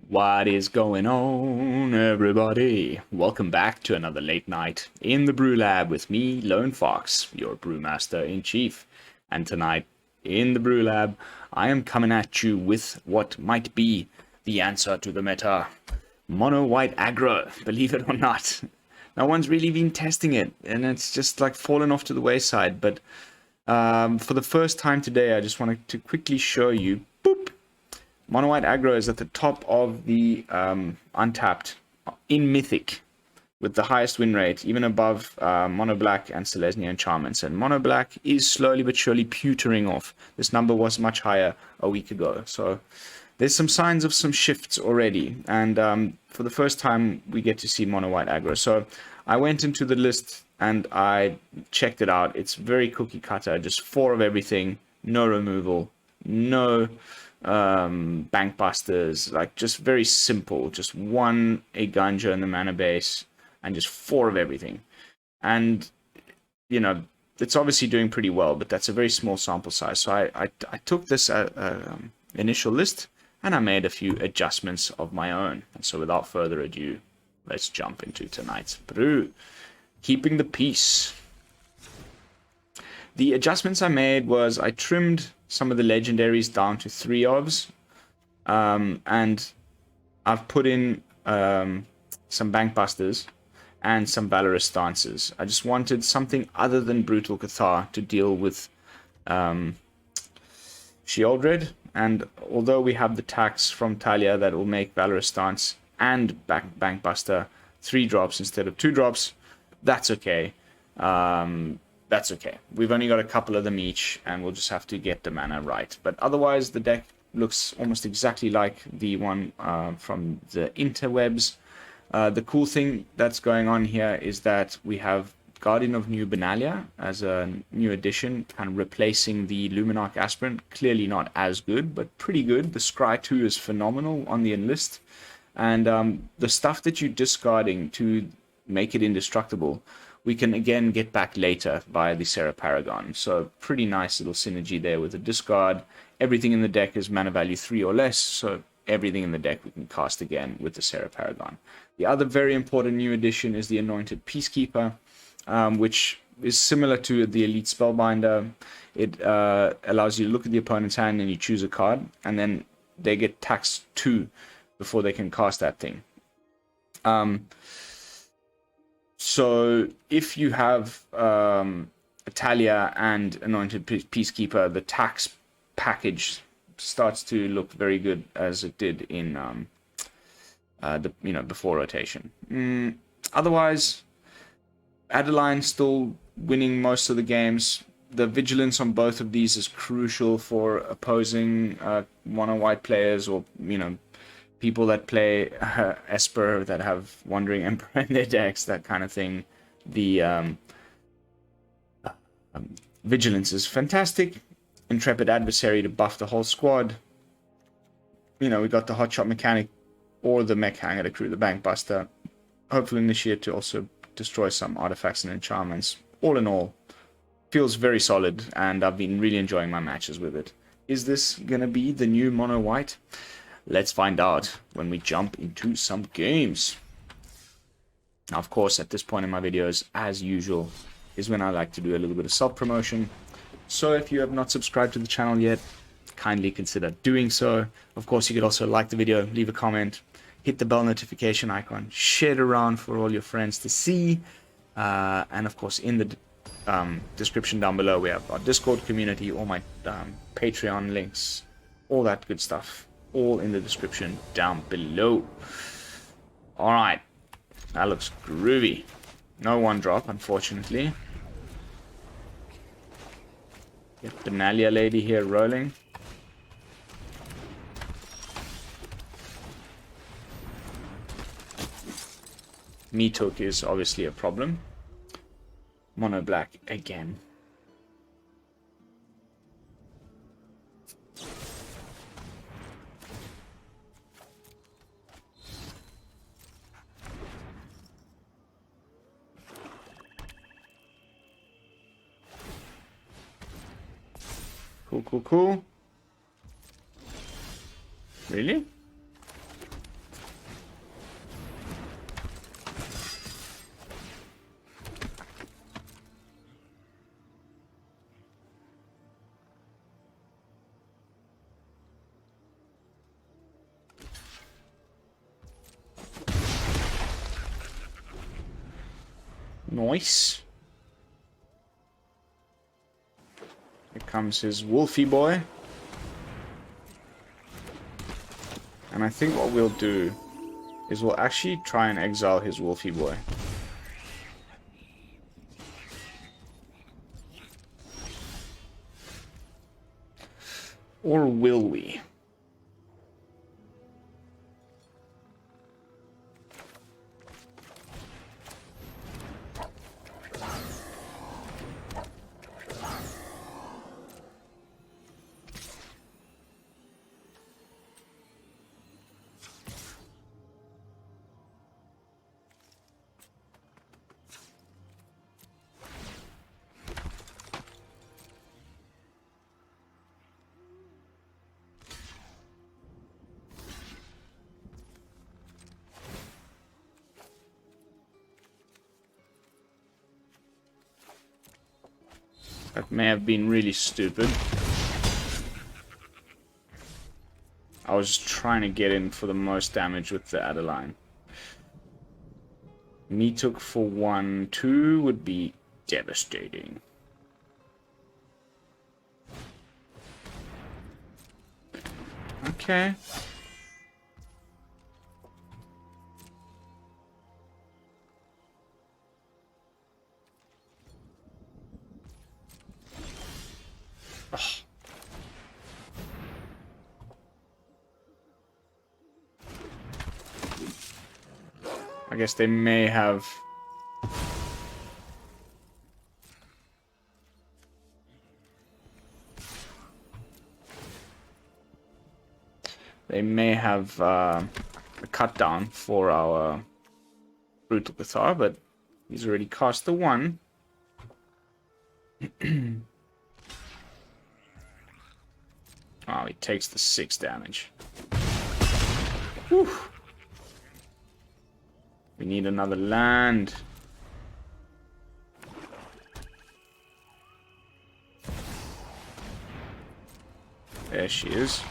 What is going on, everybody? Welcome back to another late night in the BrewLab with me, Lone Fox, your brewmaster-in-chief. And tonight, in the BrewLab, I am coming at you with what might be the answer to the meta. Mono White Aggro, believe it or not. No one's really been testing it, and it's just like fallen off to the wayside. But for the first time today, I just wanted to quickly show you, boop, Mono White Aggro is at the top of the Untapped in Mythic with the highest win rate, even above Mono Black and Selesnya Enchantments. And Mono Black is slowly but surely pewtering off. This number was much higher a week ago. So there's some signs of some shifts already. And for the first time, we get to see Mono White Aggro. So I went into the list and I checked it out. It's very cookie cutter, just 4 of everything, no removal, no Bankbusters, like just very simple, just 1 Eiganjo in the mana base and just 4 of everything. And you know, it's obviously doing pretty well, but that's a very small sample size. So I took this initial list and I made a few adjustments of my own. And so without further ado, let's jump into tonight's brew. Keeping the peace. The adjustments I made was I trimmed some of the legendaries down to 3 ofs, and I've put in some Bankbusters and some Valorous Stances. I just wanted something other than Brutal Cathar to deal with Shieldred, and although we have the tax from Thalia that will make Valorous Stance and Bankbuster 3 drops instead of 2 drops, that's okay. That's okay. We've only got a couple of them each, and we'll just have to get the mana right. But otherwise, the deck looks almost exactly like the one from the interwebs. The cool thing that's going on here is that we have Guardian of New Benalia as a new addition, kind of replacing the Luminarch Aspirant. Clearly not as good, but pretty good. The Scry 2 is phenomenal on the enlist. And the stuff that you're discarding to make it indestructible, we can again get back later via the Serra Paragon. So pretty nice little synergy there with the discard. Everything in the deck is mana value 3 or less, so everything in the deck we can cast again with the Serra Paragon. The other very important new addition is the Anointed Peacekeeper, which is similar to the Elite Spellbinder. It allows you to look at the opponent's hand and you choose a card, and then they get taxed 2 before they can cast that thing. So if you have Thalia and Anointed Peacekeeper, the tax package starts to look very good as it did in before rotation. Otherwise, Adeline still winning most of the games. The vigilance on both of these is crucial for opposing mono white players, or people that play Esper that have Wandering Emperor in their decks, that kind of thing. The Vigilance is fantastic. Intrepid Adversary to buff the whole squad. We got the Hotshot Mechanic or the Mech Hangar to crew the Bankbuster. Hopefully Initiate to also destroy some artifacts and enchantments. All in all, feels very solid, and I've been really enjoying my matches with it. Is this going to be the new mono white? Let's find out when we jump into some games. Now, of course, at this point in my videos, as usual, is when I like to do a little bit of self-promotion. So if you have not subscribed to the channel yet, kindly consider doing so. Of course, you could also like the video, leave a comment, hit the bell notification icon, share it around for all your friends to see. And of course, in the description down below, we have our Discord community, all my Patreon links, all that good stuff. All in the description down below. Alright. That looks groovy. No 1-drop, unfortunately. Get Benalia lady here rolling. Meatook is obviously a problem. Mono black again. Cool. Really? Nice. Here comes his Wolfie boy. And I think what we'll do is we'll actually try and exile his Wolfie boy. Or will we? That may have been really stupid. I was just trying to get in for the most damage with the Adeline. Me took for 1-2 would be devastating. Okay. Ugh. I guess they may have... They may have a cut down for our Brutal Cathar, but he's already cast the 1. Oh, he takes the 6 damage. Whew. We need another land. There she is.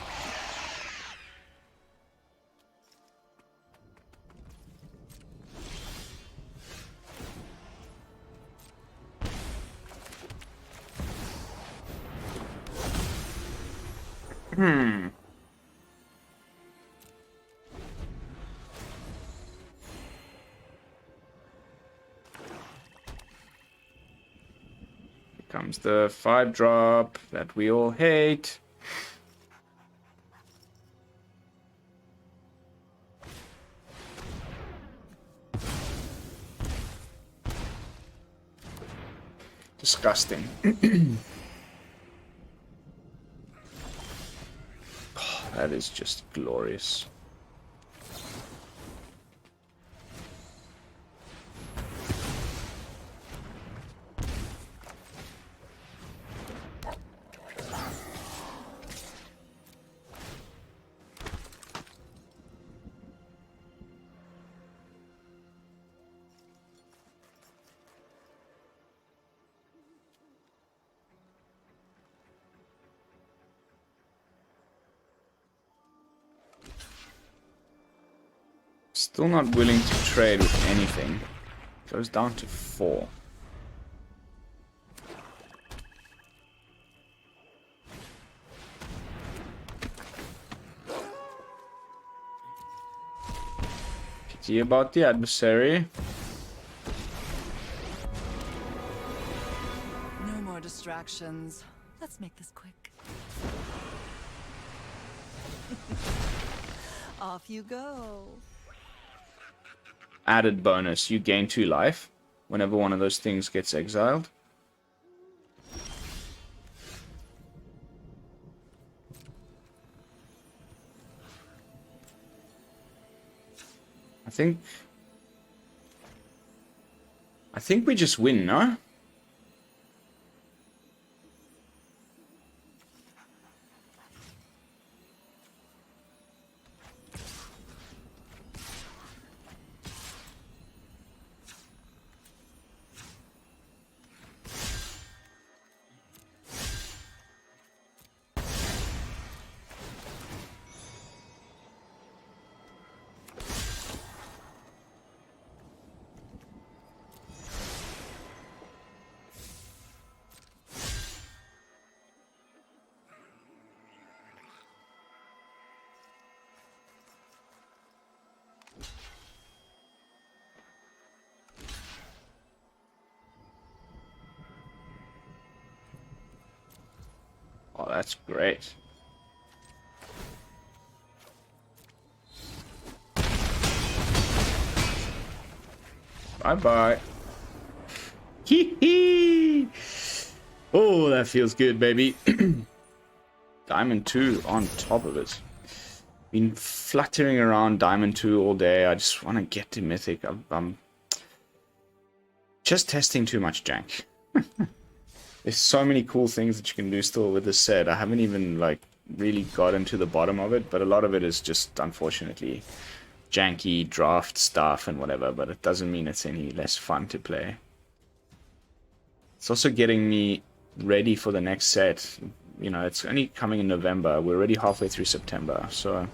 Comes the 5-drop that we all hate. Disgusting. Oh, that is just glorious. Still not willing to trade with anything. Goes down to 4. Pity about the adversary. No more distractions. Let's make this quick. Off you go. Added bonus, you gain 2 life whenever one of those things gets exiled. I think we just win, no? That's great. Bye-bye. Hee hee! Oh, that feels good, baby. Diamond 2 on top of it. Been fluttering around Diamond 2 all day. I just want to get to Mythic. I'm just testing too much jank. There's so many cool things that you can do still with this set. I haven't even, like, really gotten to the bottom of it, but a lot of it is just, unfortunately, janky draft stuff and whatever, but it doesn't mean it's any less fun to play. It's also getting me ready for the next set. You know, it's only coming in November. We're already halfway through September, so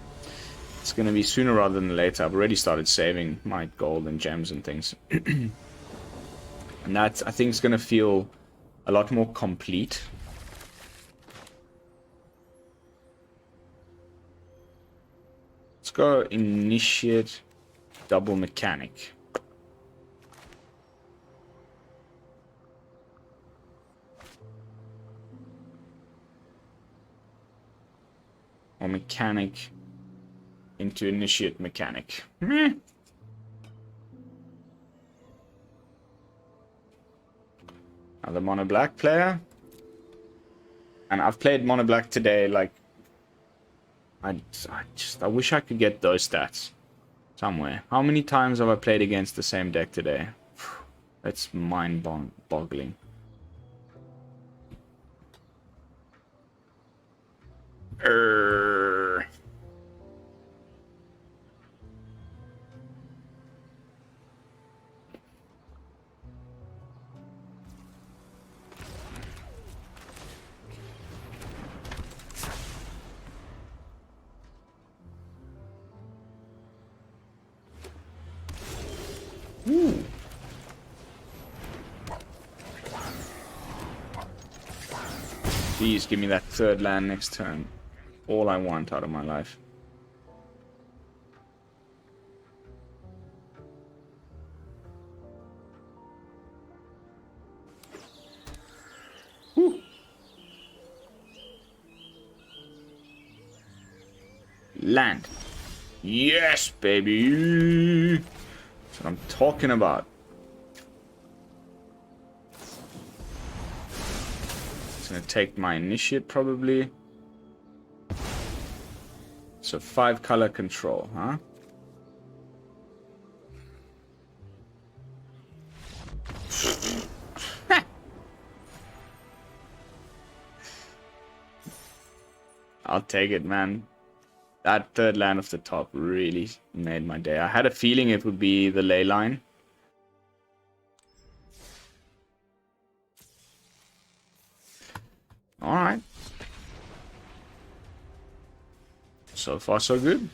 it's going to be sooner rather than later. I've already started saving my gold and gems and things. And that, I think, is going to feel a lot more complete. Let's go initiate double mechanic. Or mechanic into initiate mechanic. Meh. Another mono black player. And I've played mono black today, like, I wish I could get those stats somewhere. How many times have I played against the same deck today? It's mind-boggling. Ooh. Please give me that third land next turn. All I want out of my life. Woo. Land. Yes, baby. That's what I'm talking about. It's gonna take my initiate probably. So 5 color control, huh? I'll take it, man. That third land off the top really made my day. I had a feeling it would be the ley line. Alright. So far, so good.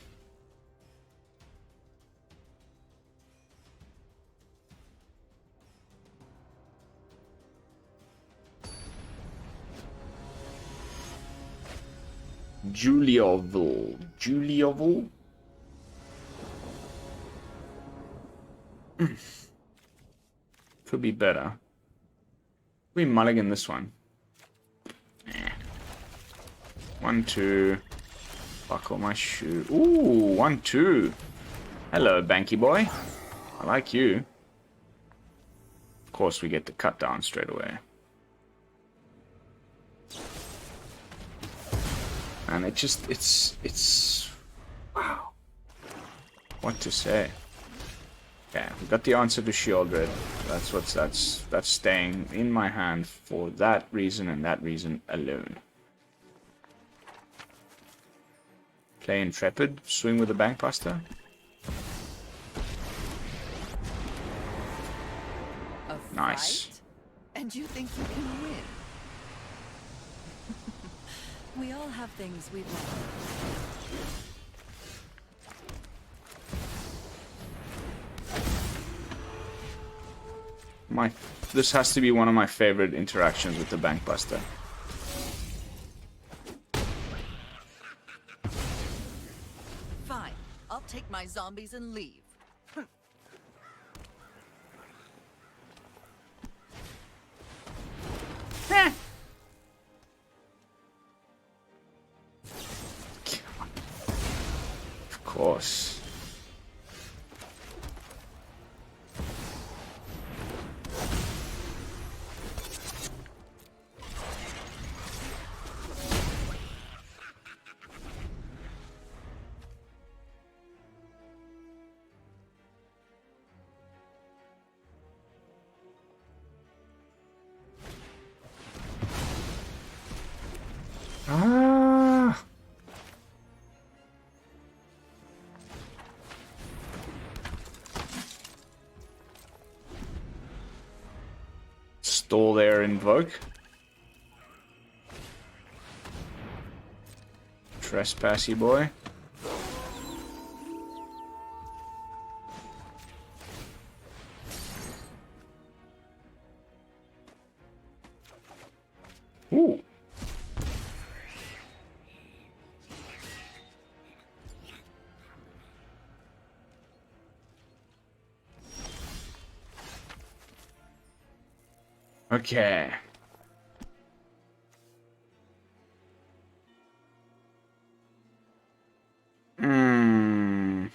Julioville. Could be better. We mulligan this one. 1, 2. Buckle my shoe. Ooh, 1, 2. Hello, Banky boy. I like you. Of course, we get the cut down straight away. And it just, it's, wow. What to say? Okay, we got the answer to Shieldred. That's staying in my hand for that reason and that reason alone. Play Intrepid, swing with the Bankbuster. Nice. Fight? And you think you can win? We all have things we love. This has to be one of my favorite interactions with the Bankbuster. Fine. I'll take my zombies and leave. course. Ah. Stall there, invoke. Trespassy boy. Ooh. Okay. Hmm.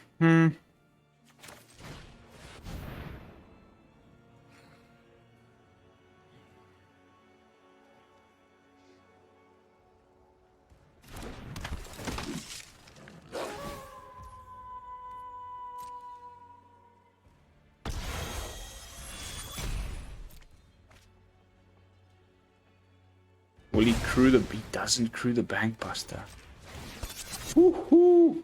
Will he crew the... He doesn't crew the Bankbuster. Woohoo!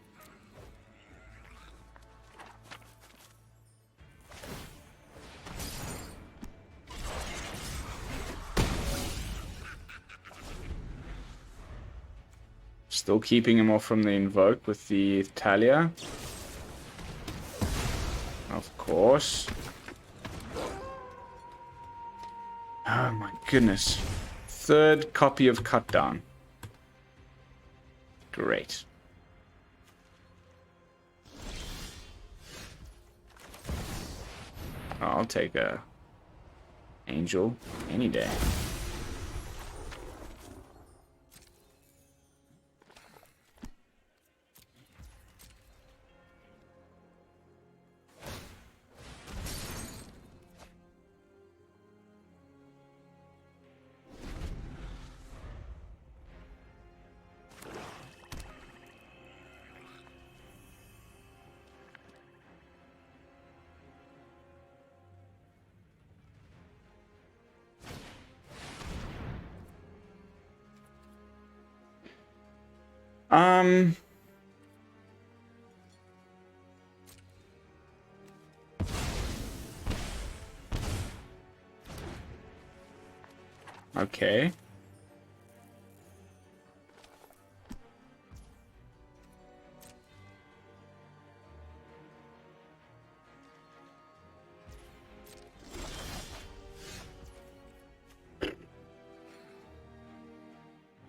Still keeping him off from the invoke with the Thalia. Of course. Oh my goodness. Third copy of Cut Down. Great. I'll take a Angel any day. Okay.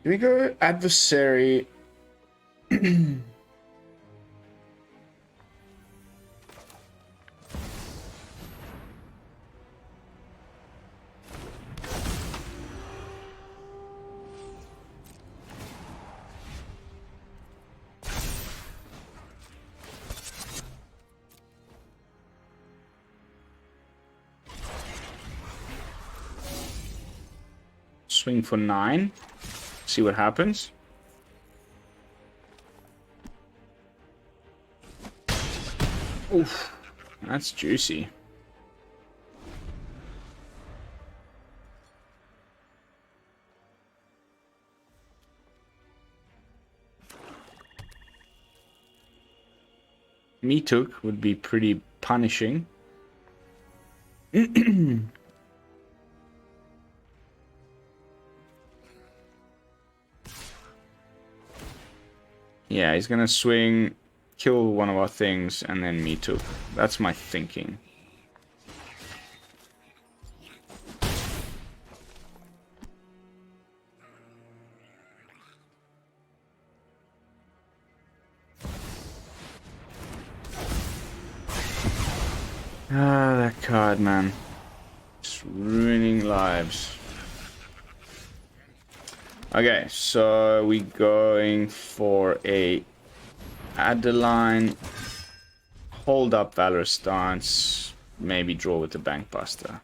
Do we go adversary? Swing for 9. See what happens. Oof, that's juicy. Me took would be pretty punishing. Yeah, he's gonna swing, kill one of our things, and then me too. That's my thinking. Ah, that card, man. Just ruining lives. Okay, so we going for a Adeline, hold up Valorous Stance, maybe draw with the Bankbuster.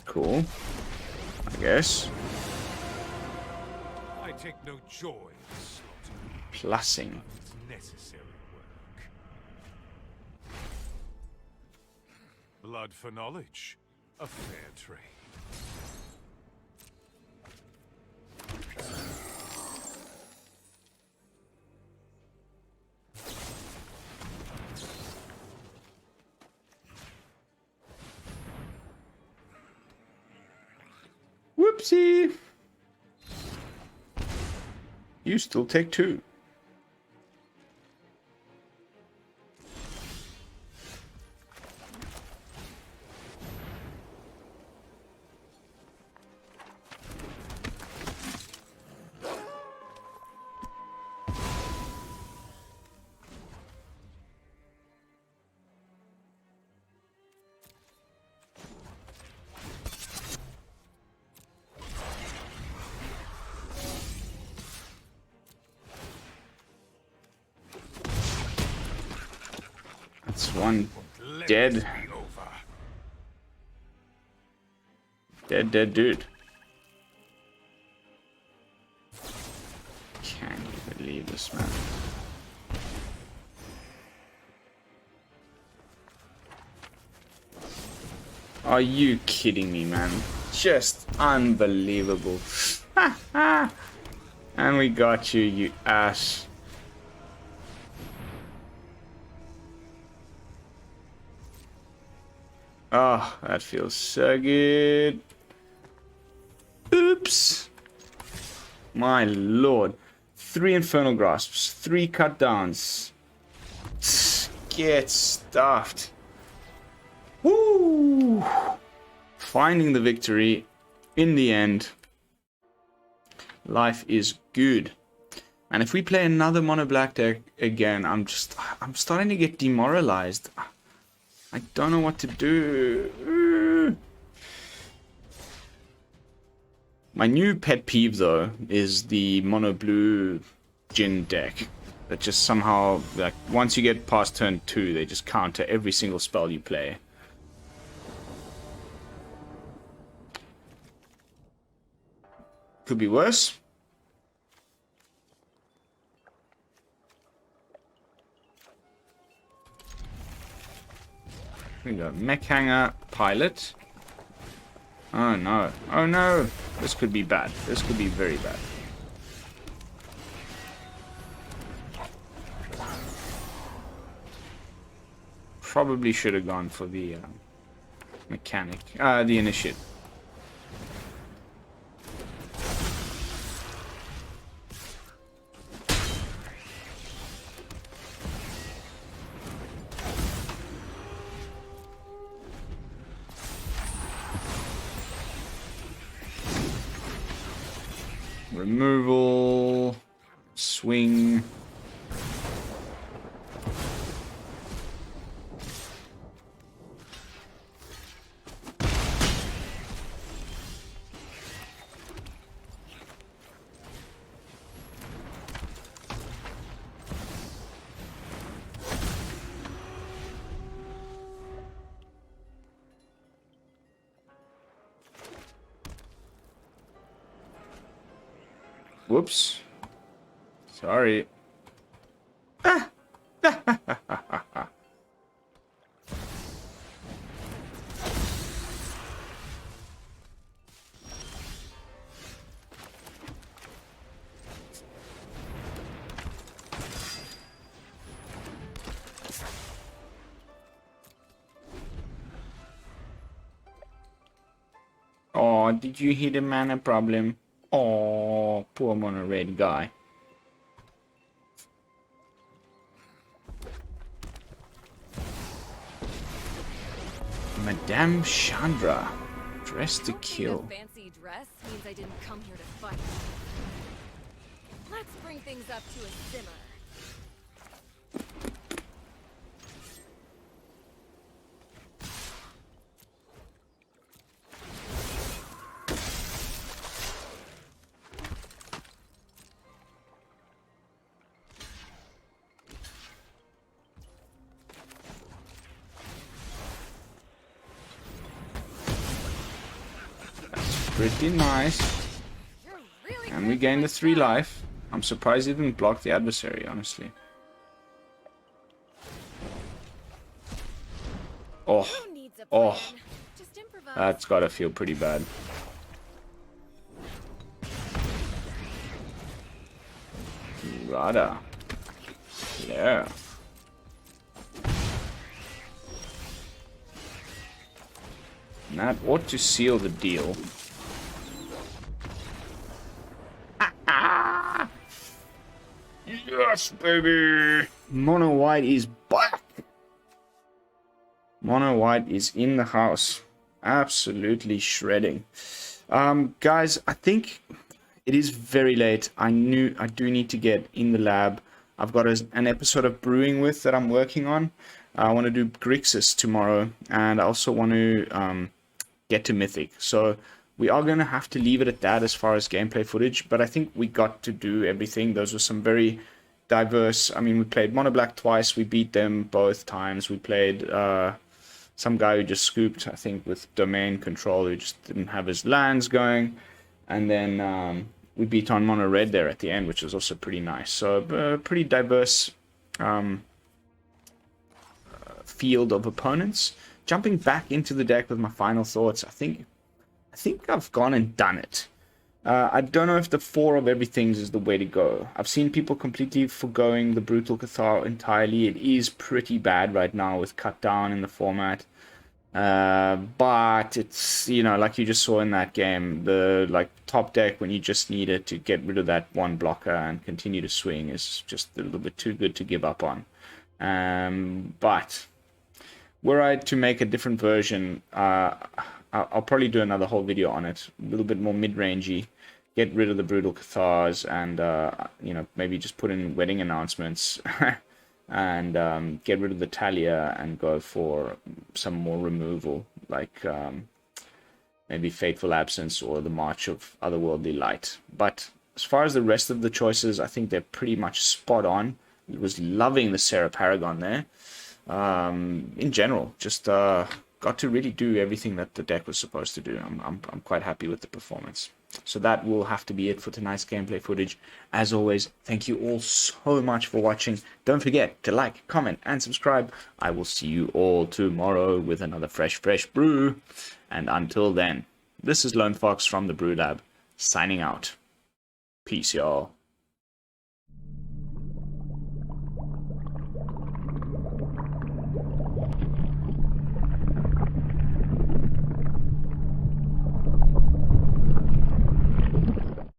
Cool, I guess. I take no joy in slaughter. Plussing. It's necessary work. Blood for knowledge. A fair trade. Whoopsie! You still take 2. That's one dead. Dead dude. Can't you believe this, man? Are you kidding me, man? Just unbelievable. And we got you, you ass. Oh, that feels so good. Oops. My lord. 3 Infernal Grasps, 3 cut downs. Get stuffed. Woo! Finding the victory in the end. Life is good. And if we play another mono black deck again, I'm starting to get demoralized. I don't know what to do. My new pet peeve, though, is the mono blue Jin deck. That just somehow, like, once you get past turn 2, they just counter every single spell you play. Could be worse. We got Mech Hangar, Pilot. Oh no. Oh no. This could be bad. This could be very bad. Probably should have gone for the mechanic. The initiate. Removal, swing. Whoops. Sorry. Oh, did you hit a mana problem? Oh, poor mono red guy. Madame Chandra, dressed to kill. A fancy dress means I didn't come here to fight. Let's bring things up to a simmer. pretty nice. You're really And we gained the 3 life. I'm surprised he didn't block the adversary, honestly. Oh, Who needs a oh, plan? Just improvise. that's gotta feel pretty bad. Rada. Yeah. And that ought to seal the deal. Yes, baby! Mono White is back! Mono White is in the house. Absolutely shredding. Guys, I think it is very late. I do need to get in the lab. I've got an episode of Brewing With that I'm working on. I want to do Grixis tomorrow, and I also want to get to Mythic. So we are going to have to leave it at that as far as gameplay footage, but I think we got to do everything. Those were some very diverse... I mean, we played Mono Black twice. We beat them both times. We played some guy who just scooped, I think, with domain control, who just didn't have his lands going. And then we beat on Mono Red there at the end, which was also pretty nice. So pretty diverse field of opponents. Jumping back into the deck with my final thoughts, I think I've gone and done it. I don't know if the 4 of everything is the way to go. I've seen people completely forgoing the Brutal Cathar entirely. It is pretty bad right now with cut down in the format. But it's, you know, like you just saw in that game, the like top deck when you just need it to get rid of that one blocker and continue to swing is just a little bit too good to give up on. But were I to make a different version, I'll probably do another whole video on it. A little bit more mid-rangey. Get rid of the Brutal Cathars and, you know, maybe just put in wedding announcements. And get rid of the Thalia and go for some more removal. Like maybe Fateful Absence or the March of Otherworldly Light. But as far as the rest of the choices, I think they're pretty much spot on. I was loving the Serra Paragon there. In general, just got to really do everything that the deck was supposed to do. I'm quite happy with the performance. So that will have to be it for tonight's gameplay footage. As always, thank you all so much for watching. Don't forget to like, comment, and subscribe. I will see you all tomorrow with another fresh brew. And until then, this is Lone Fox from the BrewLab, signing out. Peace, y'all.